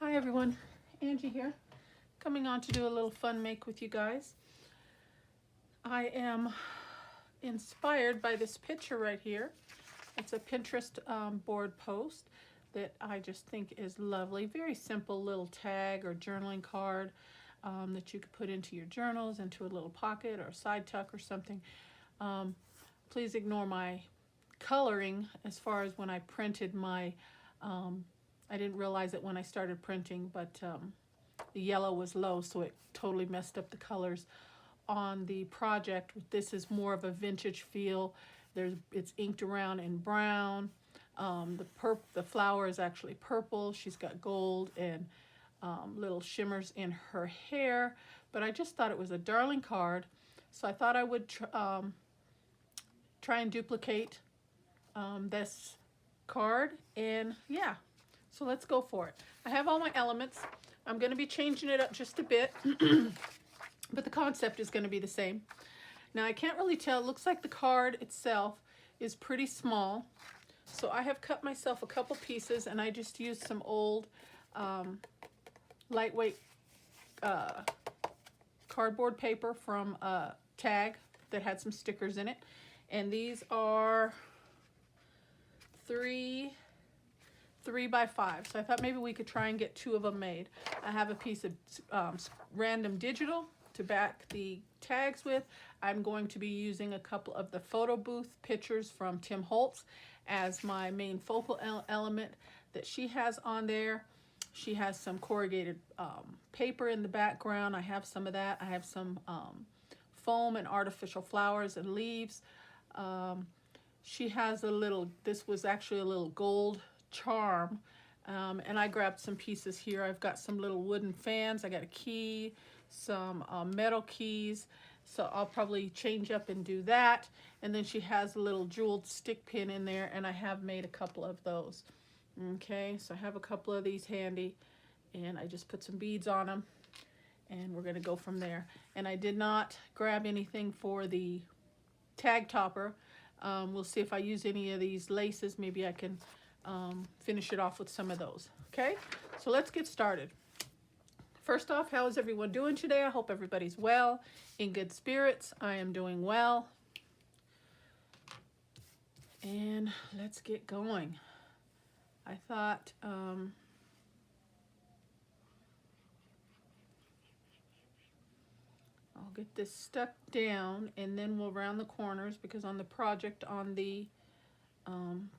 Hi everyone, Angie here, coming on to do a little fun make with you guys. I am inspired by this picture right here. It's a Pinterest board post that I just think is lovely. Very simple little tag or journaling card that you could put into your journals, into a little pocket or a side tuck or something. Please ignore my coloring as far as when I printed my I didn't realize it when I started printing, but the yellow was low, so it totally messed up the colors on the project. This is more of a vintage feel. It's inked around in brown. The flower is actually purple. She's got gold and little shimmers in her hair. But I just thought it was a darling card, so I thought I would try and duplicate this card, and yeah. So let's go for it. I have all my elements. I'm going to be changing it up just a bit, but the concept is going to be the same. Now I can't really tell. It looks like the card itself is pretty small. So I have cut myself a couple pieces, and I just used some old lightweight cardboard paper from Tag that had some stickers in it. And these are 3 by 5, so I thought maybe we could try and get 2 of them made. I have a piece of random digital to back the tags with. I'm going to be using a couple of the photo booth pictures from Tim Holtz as my main focal element that she has on there. She has some corrugated paper in the background. I have some of that. I have some foam and artificial flowers and leaves. She has a little, this was actually a little gold charm, and I grabbed some pieces here. I've got some little wooden fans. I got a key, some metal keys, so I'll probably change up and do that. And then she has a little jeweled stick pin in there, and I have made a couple of those. Okay, so I have a couple of these handy, and I just put some beads on them, and we're gonna go from there. And I did not grab anything for the tag topper. We'll see if I use any of these laces. Maybe I can finish it off with some of those. Okay, so let's get started. First off, how is everyone doing today? I hope everybody's well, in good spirits. I am doing well. And let's get going. I thought I'll get this stuck down, and then we'll round the corners, because on the project on the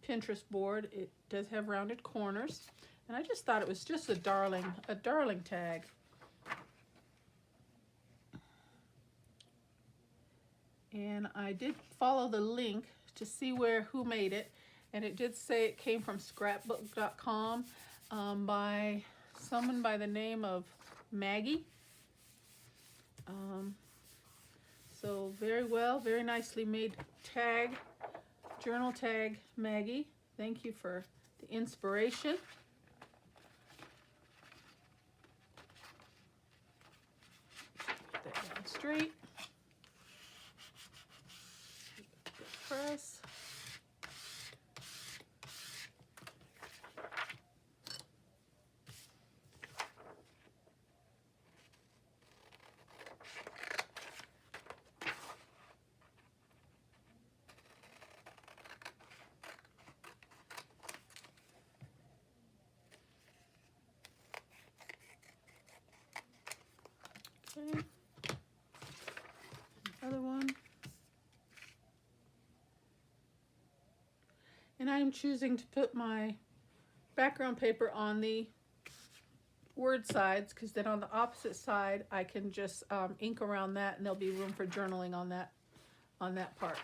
Pinterest board, it does have rounded corners, and I just thought it was just a darling tag. And I did follow the link to see who made it, and it did say it came from scrapbook.com by someone by the name of Maggie. So very nicely made tag. Journal tag, Maggie. Thank you for the inspiration. Put that down straight. Press. Okay. Another one. And I am choosing to put my background paper on the word sides, because then on the opposite side I can just ink around that, and there'll be room for journaling on that part.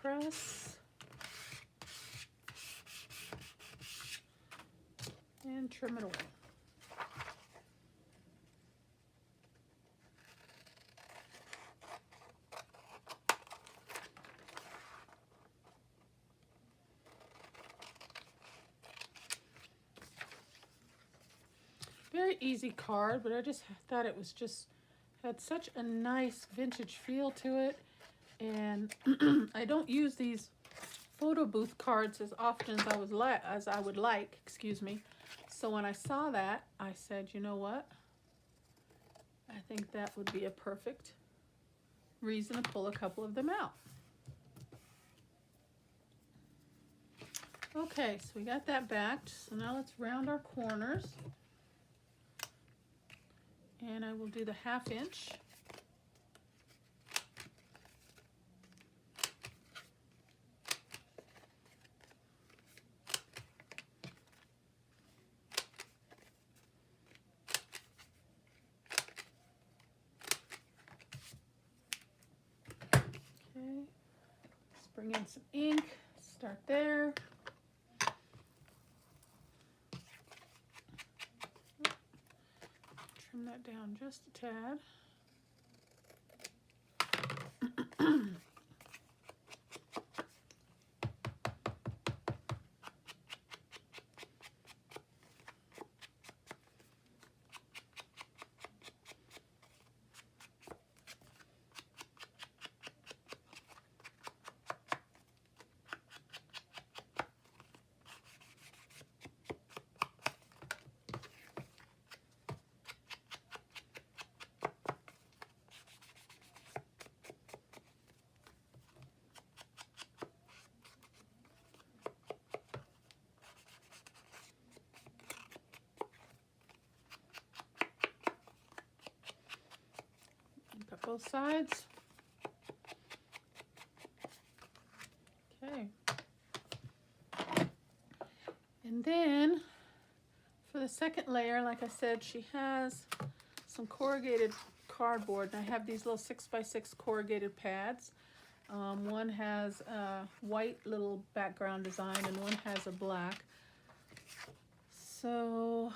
Press and trim it away. very easy card, but I just thought it was just had such a nice vintage feel to it. And I don't use these photo booth cards as often as I would like, excuse me. So when I saw that, I said, you know what? I think that would be a perfect reason to pull a couple of them out. Okay, so we got that backed. So now let's round our corners. And I will do the 1/2 inch. Okay, let's bring in some ink, start there. Trim that down just a tad. Got both sides. Okay. And then for the second layer, like I said, she has some corrugated cardboard, and I have these little 6x6 corrugated pads. One has a white little background design and one has a black. So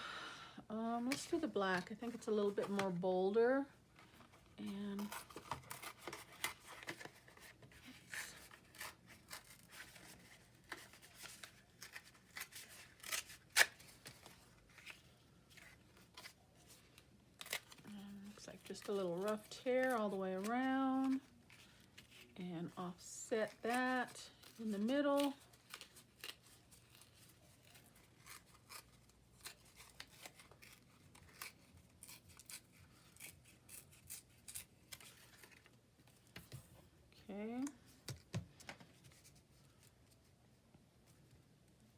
let's do the black. I think it's a little bit more bolder. And looks like just a little rough tear all the way around, and offset that in the middle. Okay.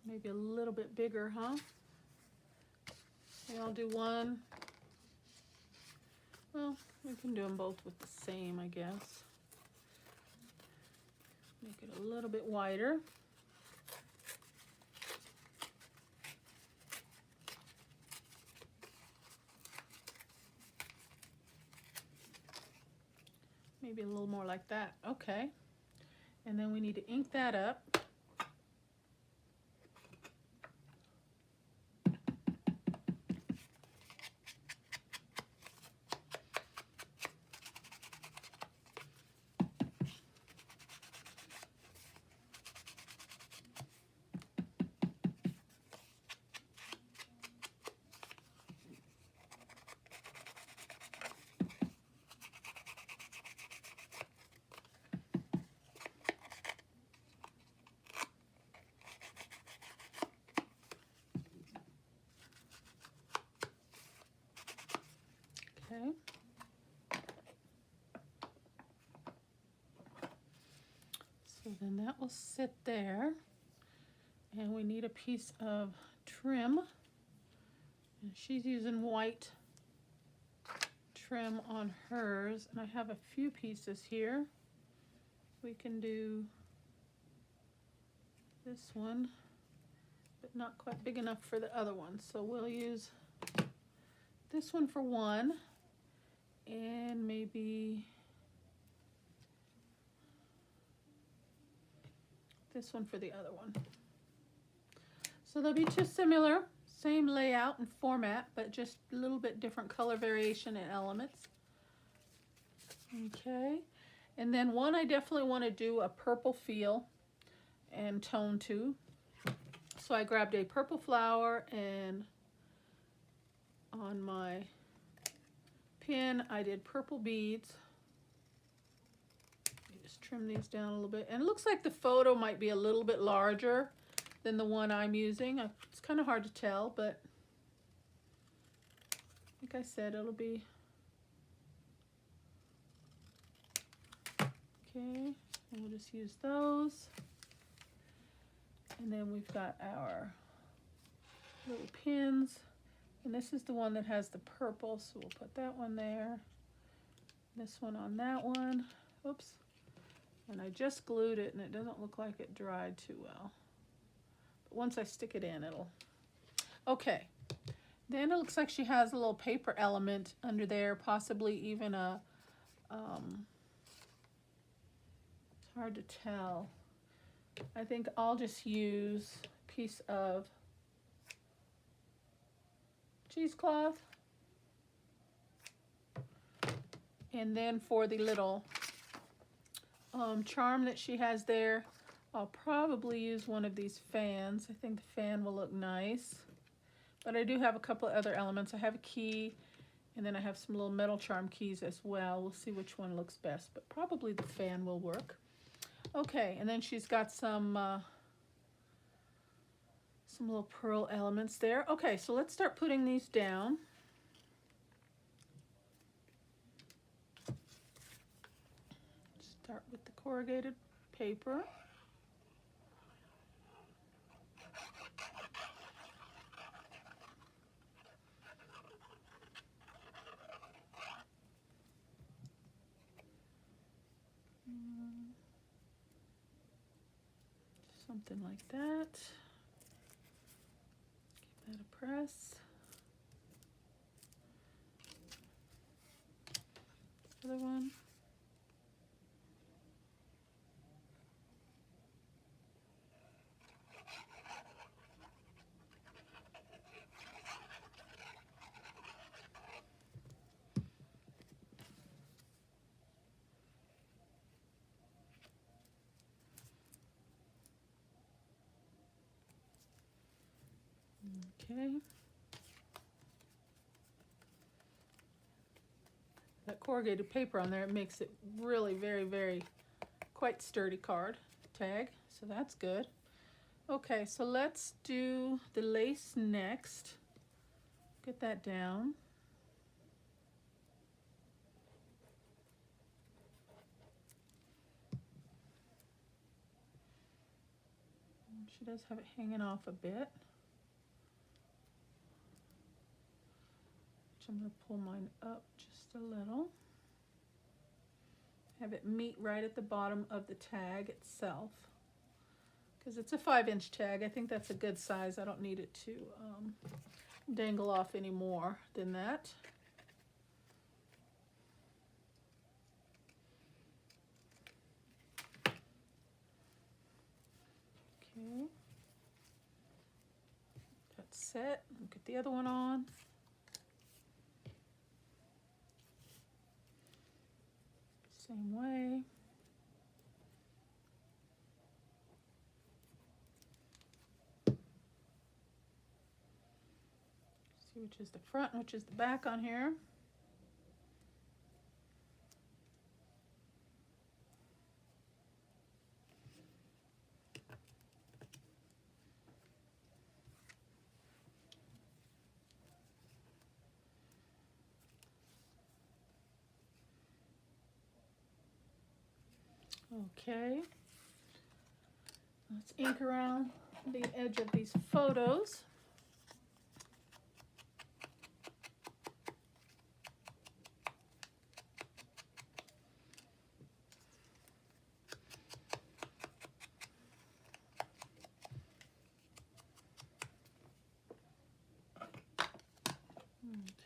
Maybe a little bit bigger, huh? Okay, I'll do one. Well, we can do them both with the same, I guess. Make it a little bit wider. Maybe a little more like that. Okay. And then we need to ink that up. Okay. So then that will sit there, and we need a piece of trim, and she's using white trim on hers, and I have a few pieces here. We can do this one, but not quite big enough for the other one, so we'll use this one for one, and maybe this one for the other one. So they'll be just similar, same layout and format, but just a little bit different color variation and elements. Okay, and then one I definitely want to do a purple feel and tone to. So I grabbed a purple flower and on my pin, I did purple beads. Just trim these down a little bit. And it looks like the photo might be a little bit larger than the one I'm using. It's kind of hard to tell, but like I said, it'll be okay. And we'll just use those. And then we've got our little pins. And this is the one that has the purple, so we'll put that one there. This one on that one. Oops. And I just glued it and it doesn't look like it dried too well. But once I stick it in, it'll... Okay. Then it looks like she has a little paper element under there, possibly even a... it's hard to tell. I think I'll just use a piece of cheesecloth. And then for the little charm that she has there, I'll probably use one of these fans. I think the fan will look nice. But I do have a couple of other elements. I have a key, and then I have some little metal charm keys as well. We'll see which one looks best, but probably the fan will work. Okay, and then she's got some little pearl elements there. Okay, so let's start putting these down. Start with the corrugated paper. Something like that. Give that a press. Other one. Okay. That corrugated paper on there, it makes it really very quite sturdy card tag, so that's good. Okay, so let's do the lace next. Get that down. She does have it hanging off a bit. I'm going to pull mine up just a little. Have it meet right at the bottom of the tag itself. Because it's a 5-inch tag. I think that's a good size. I don't need it to dangle off any more than that. Okay. That's set. Look at the other one on. Same way. See which is the front and which is the back on here. Okay, let's ink around the edge of these photos.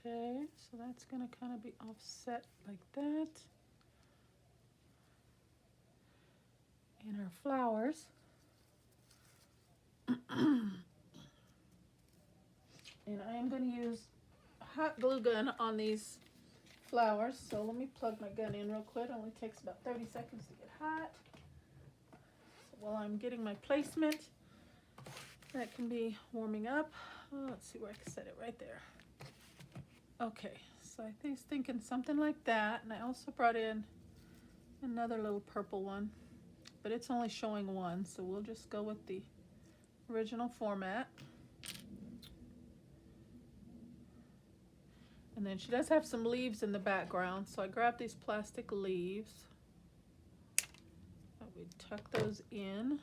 Okay, so that's going to kind of be offset like that. And our flowers. And I am going to use a hot glue gun on these flowers. So let me plug my gun in real quick. It only takes about 30 seconds to get hot. So while I'm getting my placement, that can be warming up. Oh, let's see where I can set it right there. Okay, so I was thinking something like that, and I also brought in another little purple one, but it's only showing one, so we'll just go with the original format. And then she does have some leaves in the background, so I grabbed these plastic leaves. We tuck those in.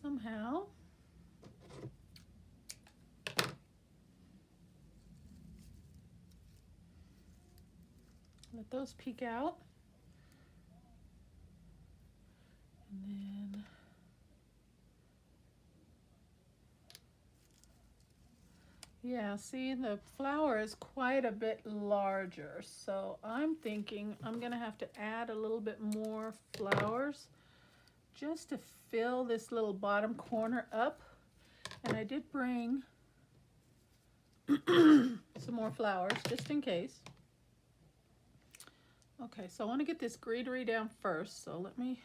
Somehow. Let those peek out. And then yeah, see, the flower is quite a bit larger, so I'm thinking I'm gonna have to add a little bit more flowers just to fill this little bottom corner up. And I did bring some more flowers just in case. Okay, so I want to get this greenery down first, so let me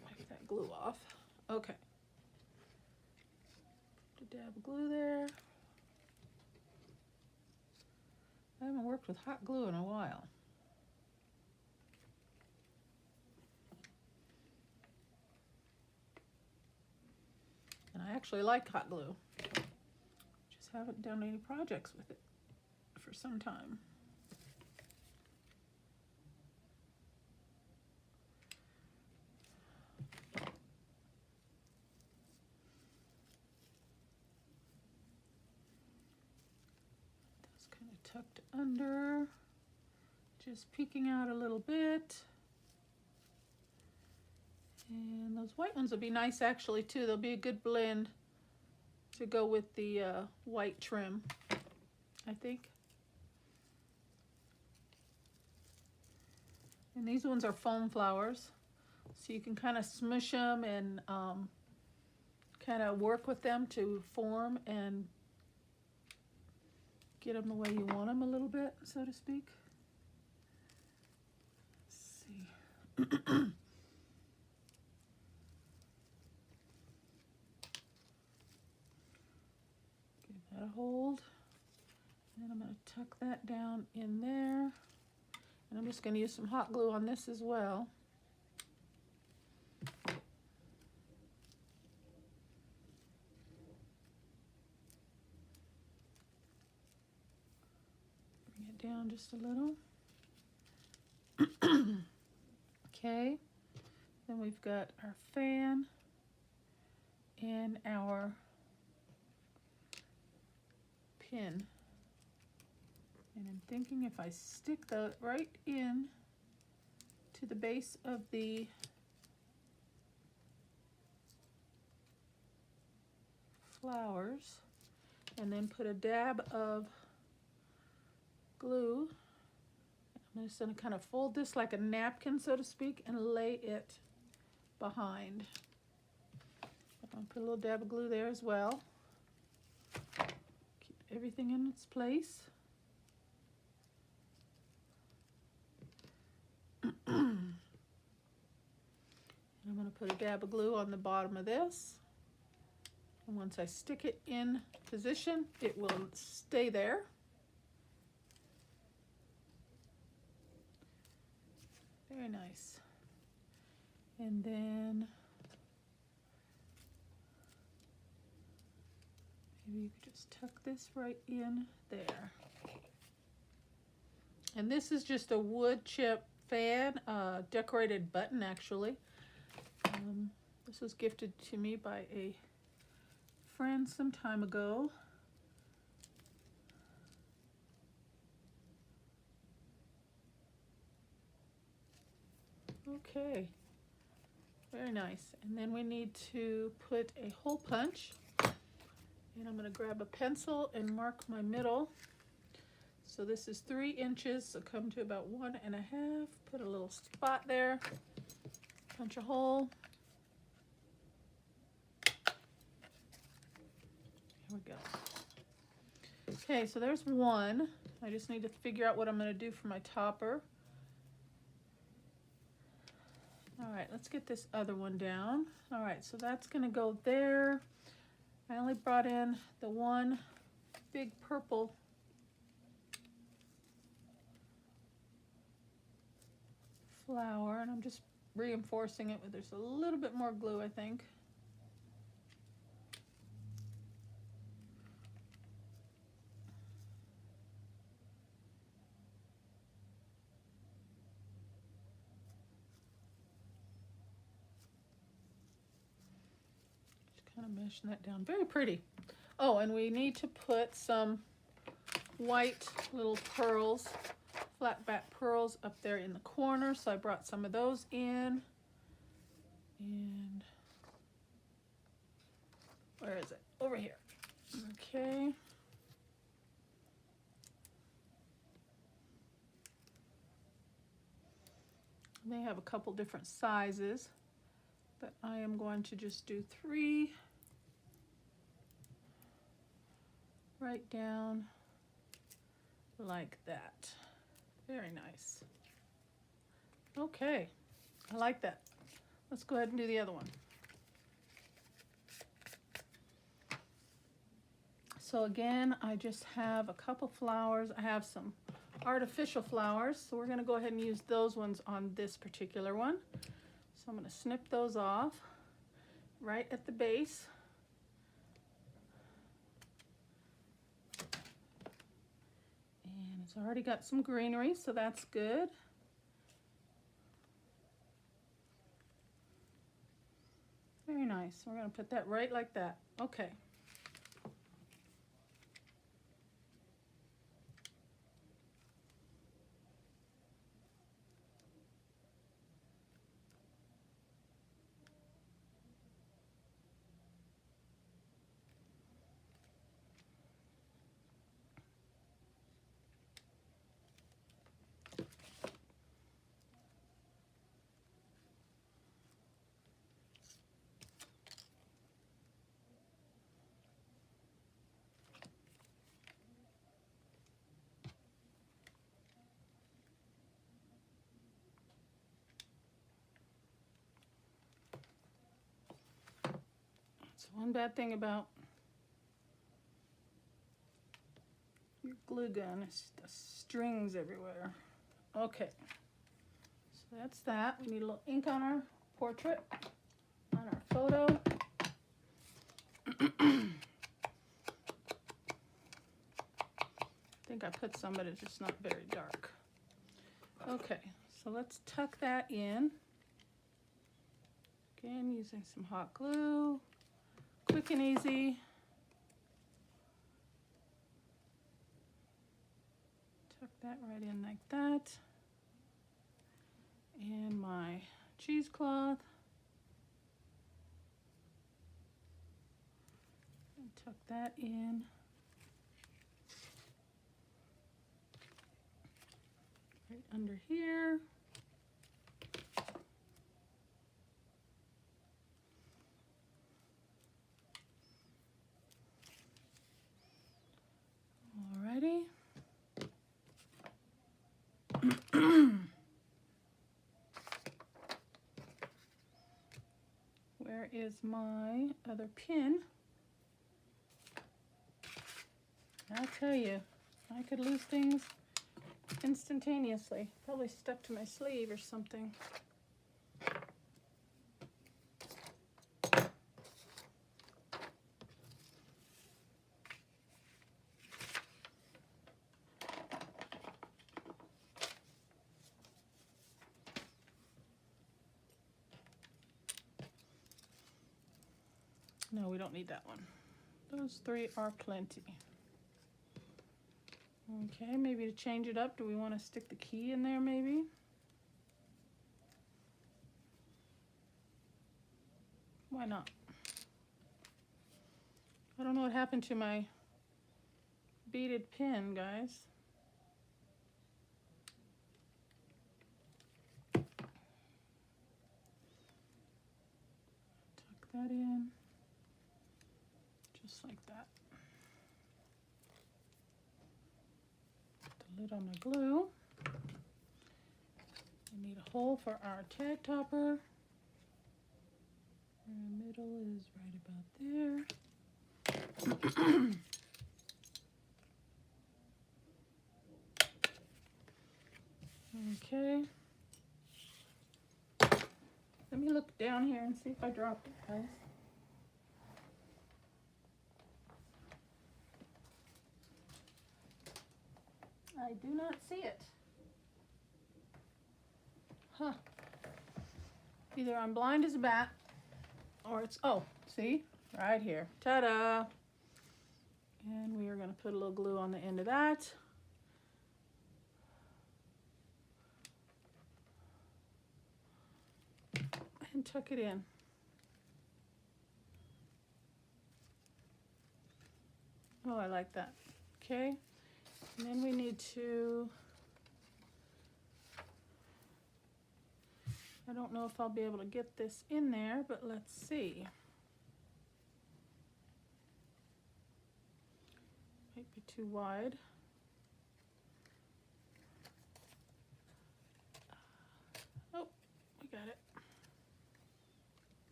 wipe that glue off. Okay. Put a dab of glue there. I haven't worked with hot glue in a while. And I actually like hot glue. Just haven't done any projects with it for some time. That's kind of tucked under, just peeking out a little bit. And those white ones will be nice actually too. They'll be a good blend to go with the white trim, I think. And these ones are foam flowers, so you can kind of smush them and kind of work with them to form and get them the way you want them a little bit, so to speak. Let's see. Give that a hold. And I'm going to tuck that down in there. And I'm just going to use some hot glue on this as well. Bring it down just a little. Okay. Then we've got our fan and our pin. And I'm thinking if I stick that right in to the base of the flowers and then put a dab of glue, I'm just going to kind of fold this like a napkin, so to speak, and lay it behind. I'm going to put a little dab of glue there as well. Keep everything in its place. I'm going to put a dab of glue on the bottom of this. And once I stick it in position, it will stay there. Very nice. And then maybe you could just tuck this right in there. And this is just a wood chip fan, decorated button actually. This was gifted to me by a friend some time ago. Okay, very nice. And then we need to put a hole punch. And I'm going to grab a pencil and mark my middle. So this is 3 inches, so come to about 1.5. Put a little spot there. Punch a hole. Here we go. Okay, so there's one. I just need to figure out what I'm going to do for my topper. All right, let's get this other one down. All right, so that's gonna go there. I only brought in the one big purple flower, and I'm just reinforcing it with, there's a little bit more glue, I think. Just kind of meshing that down. Very pretty. Oh, and we need to put some white little pearls, flat back pearls up there in the corner, so I brought some of those in. And where is it? Over here. Okay. They have a couple different sizes, but I am going to just do 3 right down like that. Very nice. Okay, I like that. Let's go ahead and do the other one. So again, I just have a couple flowers. I have some artificial flowers, so we're going to go ahead and use those ones on this particular one. So I'm going to snip those off right at the base. And it's already got some greenery, so that's good. Very nice. We're going to put that right like that. Okay. So one bad thing about your glue gun is the strings everywhere. Okay, so that's that. We need a little ink on our portrait, on our photo. I think I put some, but it's just not very dark. Okay, so let's tuck that in. Again, using some hot glue. Quick and easy. Tuck that right in like that. And my cheesecloth. And tuck that in. Right under here. Alrighty. Where is my other pin? I'll tell you, I could lose things instantaneously. Probably stuck to my sleeve or something. No, we don't need that one. Those 3 are plenty. Okay, maybe to change it up, do we want to stick the key in there maybe? Why not? I don't know what happened to my beaded pin, guys. Tuck that in. Just like that. Put the lid on my glue. I need a hole for our tag topper. Our middle is right about there. Okay. Let me look down here and see if I dropped it, guys. I do not see it. Huh. Either I'm blind as a bat or it's, oh, see? Right here. Ta-da! And we are going to put a little glue on the end of that. And tuck it in. Oh, I like that. Okay. And then we need to, I don't know if I'll be able to get this in there, but let's see. Might be too wide. Oh, we got it.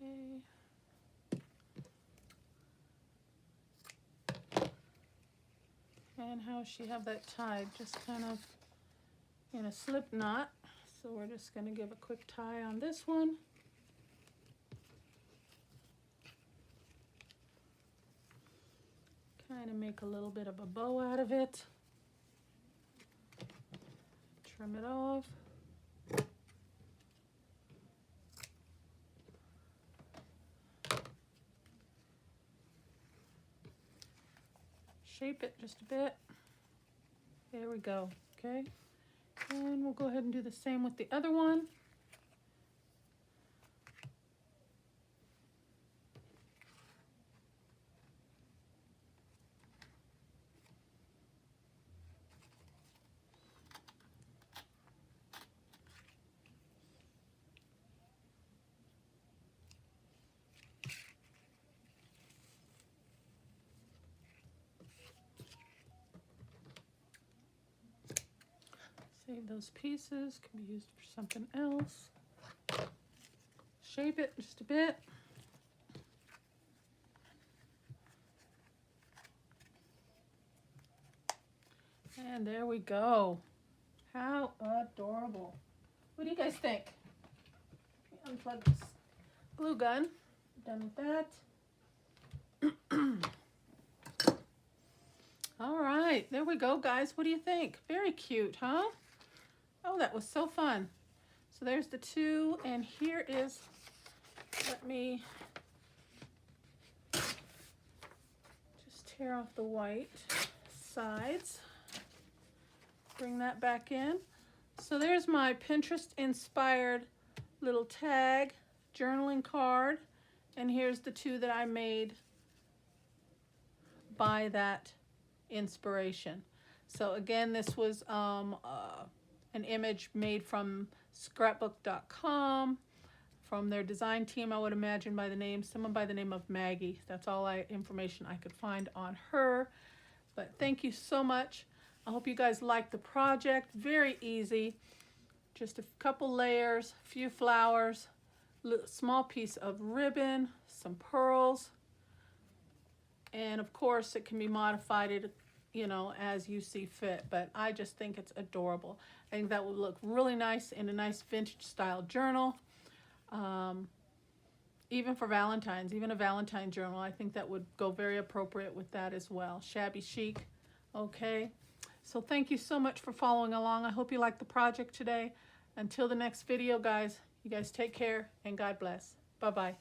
Okay. And how does she have that tied? Just kind of in a slip knot. So we're just going to give a quick tie on this one. Kind of make a little bit of a bow out of it. Trim it off. Shape it just a bit. There we go. Okay. And we'll go ahead and do the same with the other one. Save those pieces, can be used for something else. Shape it just a bit. And there we go. How adorable. What do you guys think? Let me unplug this glue gun. Done with that. All right, there we go, guys. What do you think? Very cute, huh? Oh, that was so fun. So there's the two, and here is, let me just tear off the white sides. Bring that back in. So there's my Pinterest-inspired little tag journaling card, and here's the two that I made by that inspiration. So again, this was an image made from scrapbook.com from their design team, I would imagine by the name, someone by the name of Maggie. That's all information I could find on her. But thank you so much. I hope you guys liked the project. Very easy. Just a couple layers, a few flowers, small piece of ribbon, some pearls, and of course it can be modified, you know, as you see fit, but I just think it's adorable. I think that would look really nice in a nice vintage style journal. Even for Valentine's, even a Valentine journal, I think that would go very appropriate with that as well. Shabby chic. Okay. So thank you so much for following along. I hope you liked the project today. Until the next video, guys, you guys take care and God bless. Bye-bye.